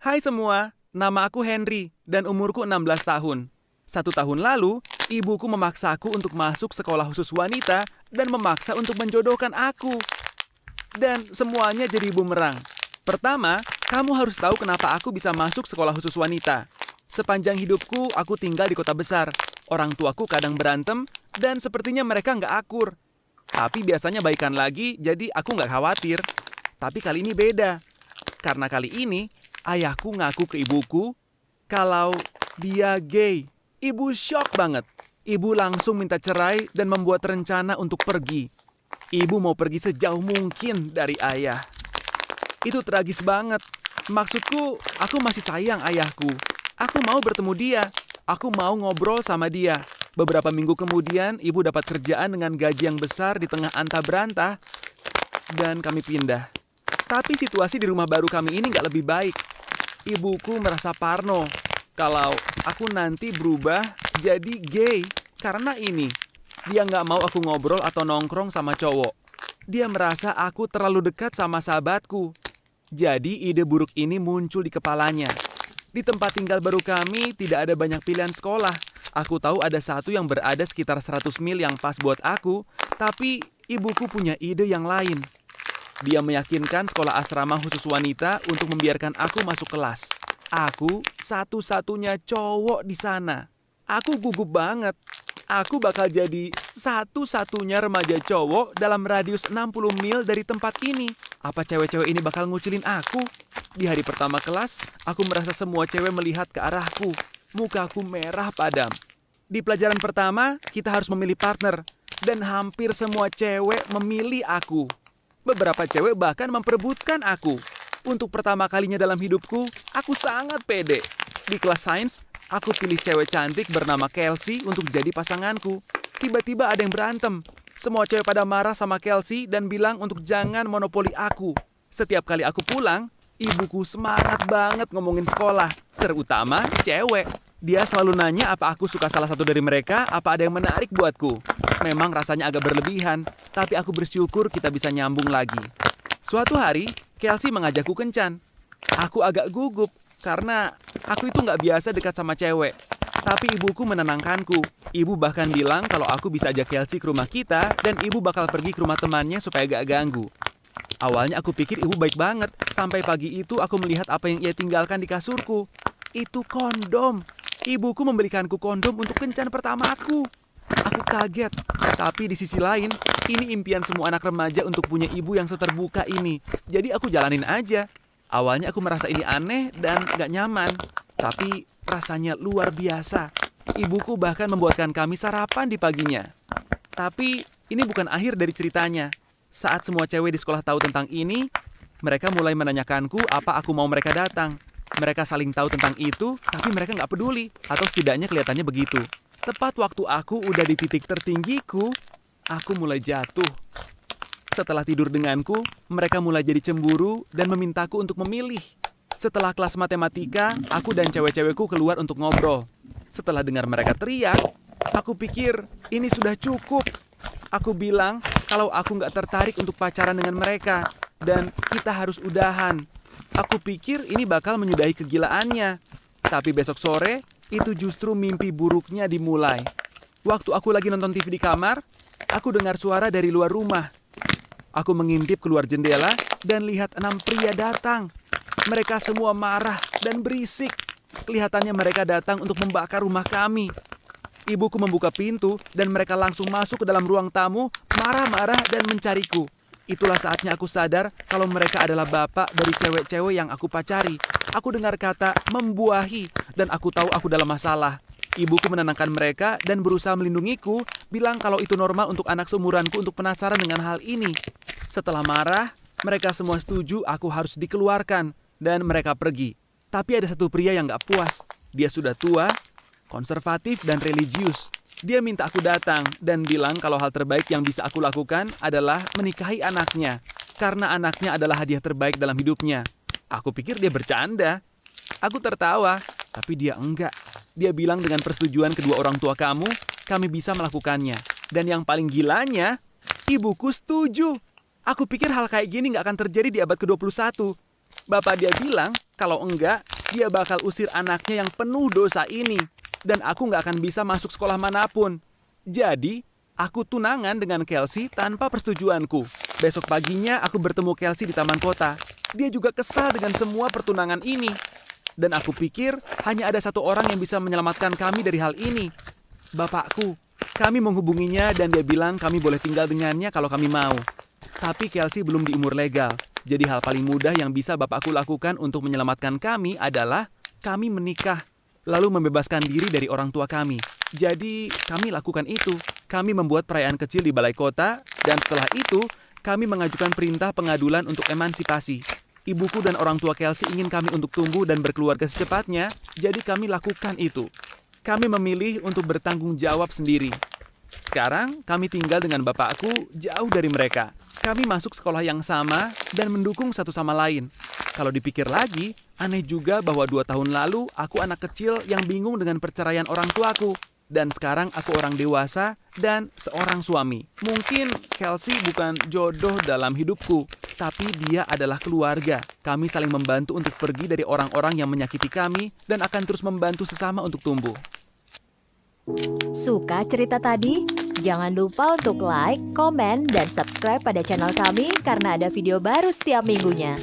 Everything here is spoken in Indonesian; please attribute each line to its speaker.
Speaker 1: Hai semua, nama aku Henry dan umurku 16 tahun. 1 tahun lalu, ibuku memaksaku untuk masuk sekolah khusus wanita dan memaksa untuk menjodohkan aku. Dan semuanya jadi bumerang. Pertama, kamu harus tahu kenapa aku bisa masuk sekolah khusus wanita. Sepanjang hidupku, aku tinggal di kota besar. Orang tuaku kadang berantem dan sepertinya mereka nggak akur. Tapi biasanya baikan lagi, jadi aku nggak khawatir. Tapi kali ini beda. Karena kali ini, ayahku ngaku ke ibuku kalau dia gay. Ibu shock banget. Ibu langsung minta cerai dan membuat rencana untuk pergi. Ibu mau pergi sejauh mungkin dari ayah. Itu tragis banget. Maksudku, aku masih sayang ayahku. Aku mau bertemu dia. Aku mau ngobrol sama dia. Beberapa minggu kemudian, ibu dapat kerjaan dengan gaji yang besar di tengah antah berantah. Dan kami pindah. Tapi situasi di rumah baru kami ini nggak lebih baik. Ibuku merasa parno kalau aku nanti berubah jadi gay. Karena ini, dia nggak mau aku ngobrol atau nongkrong sama cowok. Dia merasa aku terlalu dekat sama sahabatku. Jadi ide buruk ini muncul di kepalanya. Di tempat tinggal baru kami tidak ada banyak pilihan sekolah. Aku tahu ada satu yang berada sekitar 100 mil yang pas buat aku, tapi ibuku punya ide yang lain. Dia meyakinkan sekolah asrama khusus wanita untuk membiarkan aku masuk kelas. Aku satu-satunya cowok di sana. Aku gugup banget. Aku bakal jadi satu-satunya remaja cowok dalam radius 60 mil dari tempat ini. Apa cewek-cewek ini bakal ngucilin aku? Di hari pertama kelas, aku merasa semua cewek melihat ke arahku. Mukaku merah padam. Di pelajaran pertama, kita harus memilih partner. Dan hampir semua cewek memilih aku. Beberapa cewek bahkan memperebutkan aku. Untuk pertama kalinya dalam hidupku, aku sangat pede. Di kelas sains, aku pilih cewek cantik bernama Kelsey untuk jadi pasanganku. Tiba-tiba ada yang berantem. Semua cewek pada marah sama Kelsey dan bilang untuk jangan monopoli aku. Setiap kali aku pulang, ibuku semangat banget ngomongin sekolah. Terutama cewek. Dia selalu nanya apa aku suka salah satu dari mereka, apa ada yang menarik buatku. Memang rasanya agak berlebihan, tapi aku bersyukur kita bisa nyambung lagi. Suatu hari, Kelsey mengajakku kencan. Aku agak gugup, karena aku itu nggak biasa dekat sama cewek. Tapi ibuku menenangkanku. Ibu bahkan bilang kalau aku bisa ajak Kelsey ke rumah kita dan ibu bakal pergi ke rumah temannya supaya gak ganggu. Awalnya aku pikir ibu baik banget. Sampai pagi itu aku melihat apa yang ia tinggalkan di kasurku. Itu kondom. Ibuku membelikanku kondom untuk kencan pertama aku. Aku kaget. Tapi di sisi lain, ini impian semua anak remaja untuk punya ibu yang seterbuka ini. Jadi aku jalanin aja. Awalnya aku merasa ini aneh dan gak nyaman. Tapi rasanya luar biasa. Ibuku bahkan membuatkan kami sarapan di paginya. Tapi ini bukan akhir dari ceritanya. Saat semua cewek di sekolah tahu tentang ini, mereka mulai menanyakanku apa aku mau mereka datang. Mereka saling tahu tentang itu, tapi mereka nggak peduli. Atau setidaknya kelihatannya begitu. Tepat waktu aku udah di titik tertinggiku, aku mulai jatuh. Setelah tidur denganku, mereka mulai jadi cemburu dan memintaku untuk memilih. Setelah kelas matematika, aku dan cewek-cewekku keluar untuk ngobrol. Setelah dengar mereka teriak, aku pikir ini sudah cukup. Aku bilang kalau aku nggak tertarik untuk pacaran dengan mereka dan kita harus udahan. Aku pikir ini bakal menyudahi kegilaannya. Tapi besok sore, itu justru mimpi buruknya dimulai. Waktu aku lagi nonton TV di kamar, aku dengar suara dari luar rumah. Aku mengintip keluar jendela dan lihat 6 pria datang. Mereka semua marah dan berisik. Kelihatannya mereka datang untuk membakar rumah kami. Ibuku membuka pintu dan mereka langsung masuk ke dalam ruang tamu, marah-marah dan mencariku. Itulah saatnya aku sadar kalau mereka adalah bapak dari cewek-cewek yang aku pacari. Aku dengar kata membuahi dan aku tahu aku dalam masalah. Ibuku menenangkan mereka dan berusaha melindungiku, bilang kalau itu normal untuk anak seumuranku untuk penasaran dengan hal ini. Setelah marah, mereka semua setuju aku harus dikeluarkan dan mereka pergi. Tapi ada satu pria yang gak puas. Dia sudah tua, konservatif dan religius. Dia minta aku datang dan bilang kalau hal terbaik yang bisa aku lakukan adalah menikahi anaknya. Karena anaknya adalah hadiah terbaik dalam hidupnya. Aku pikir dia bercanda. Aku tertawa, tapi dia enggak. Dia bilang dengan persetujuan kedua orang tua kamu, kami bisa melakukannya. Dan yang paling gilanya, ibuku setuju. Aku pikir hal kayak gini nggak akan terjadi di abad ke-21. Bapak dia bilang, kalau enggak, dia bakal usir anaknya yang penuh dosa ini. Dan aku nggak akan bisa masuk sekolah manapun. Jadi, aku tunangan dengan Kelsey tanpa persetujuanku. Besok paginya aku bertemu Kelsey di taman kota. Dia juga kesal dengan semua pertunangan ini. Dan aku pikir hanya ada satu orang yang bisa menyelamatkan kami dari hal ini. Bapakku. Kami menghubunginya dan dia bilang kami boleh tinggal dengannya kalau kami mau. Tapi Kelsey belum di umur legal. Jadi hal paling mudah yang bisa bapakku lakukan untuk menyelamatkan kami adalah kami menikah. Lalu membebaskan diri dari orang tua kami. Jadi kami lakukan itu. Kami membuat perayaan kecil di balai kota. Dan setelah itu kami mengajukan perintah pengadulan untuk emansipasi. Ibuku dan orang tua Kelsey ingin kami untuk tumbuh dan berkeluarga secepatnya. Jadi kami lakukan itu. Kami memilih untuk bertanggung jawab sendiri. Sekarang kami tinggal dengan bapakku jauh dari mereka. Kami masuk sekolah yang sama dan mendukung satu sama lain. Kalau dipikir lagi, aneh juga bahwa 2 tahun lalu aku anak kecil yang bingung dengan perceraian orang tuaku. Dan sekarang aku orang dewasa dan seorang suami. Mungkin Kelsey bukan jodoh dalam hidupku, tapi dia adalah keluarga. Kami saling membantu untuk pergi dari orang-orang yang menyakiti kami dan akan terus membantu sesama untuk tumbuh.
Speaker 2: Suka cerita tadi? Jangan lupa untuk like, komen, dan subscribe pada channel kami karena ada video baru setiap minggunya.